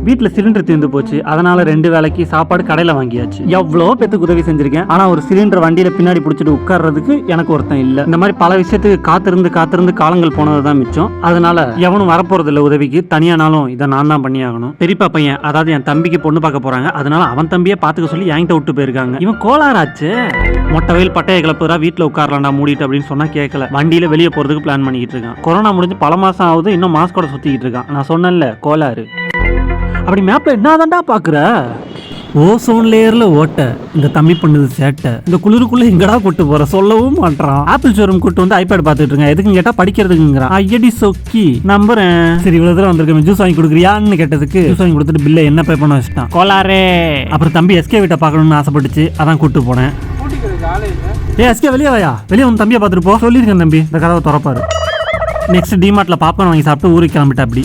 வீட்டுல சிலிண்டர் தீர்ந்து போச்சு, அதனால 2 வேளைக்கு சாப்பாடு கடையில வாங்கியாச்சு. எவ்வளோ பேத்துக்கு உதவி செஞ்சிருக்கேன், ஆனா ஒரு சிலிண்டர் வண்டியில பின்னாடி பிடிச்சிட்டு உட்கார்றதுக்கு எனக்கு ஒருத்தன் இல்ல. இந்த மாதிரி பல விஷயத்துக்கு காத்திருந்து காலங்கள் போனதுதான் மிச்சம். அதனால எவனும் வரப்போறது இல்ல உதவிக்கு. தனியானாலும் இதை நான் தான் பண்ணி ஆகணும். பெரியப்பா பையன், அதாவது என் தம்பிக்கு பொண்ணு பார்க்க போறாங்க. அதனால அவன் தம்பியே பாத்துக்க சொல்லி என்கிட்ட விட்டு போயிருக்காங்க. இவன் கோளாராச்சு. மொட்டை வெயில் பட்டைய கிளப்புறா, வீட்டுல உட்காரலாம்டா மூடிட்டு அப்படின்னு சொன்னா கேட்கல. வண்டியில வெளியே போறதுக்கு பிளான் பண்ணிக்கிட்டு இருக்கான். கொரோனா முடிஞ்சு பல மாசம் ஆகுது, இன்னும் மாஸ்கோட சுத்திக்கிட்டு இருக்கான். நான் சொன்னேன்ல கோளாறு. அப்படி மேப்ல என்னதான்டா பாக்குற? ஓசோன் லேயர்ல ஓட்ட இந்த தம்பி பண்ணுது சேட்டை. இந்த குளிருக்குள்ள எங்கடா கூட்டு போற சொல்லவும் மாட்டான். ஆப்பிள் ஷோரூம் கூட்டு வந்து ஐபேட் பாத்துட்டு இருங்க, எதுக்கு கேட்டா படிக்கிறதுக்குங்கிறான். ஐயடி சொக்கி நம்புறேன். சரி இவ்வளவு தூரம் வந்திருக்கேன், ஜூஸ் வாங்கி கொடுக்குறியான்னு கேட்டதுக்கு ஜூஸ் வாங்கி கொடுத்துட்டு பில்ல என்ன பே பண்ண வச்சுட்டான். கோளாரே. அப்புறம் தம்பி எஸ்கே வீட்டை பார்க்கணும்னு ஆசைப்பட்டுச்சு, அதான் கூட்டு போனேன். எஸ்கே வெளியே வாயா, வெளியே வந்து தம்பியை பார்த்துட்டு போ சொல்லியிருக்கேன். தம்பி இந்த கதவை திறப்பாரு. நெக்ஸ்ட் டிமார்ட்ல பாப்கார்ன் வாங்கி சாப்பிட்டு ஊருக்கு கிளம்பிட்டா. அப்படி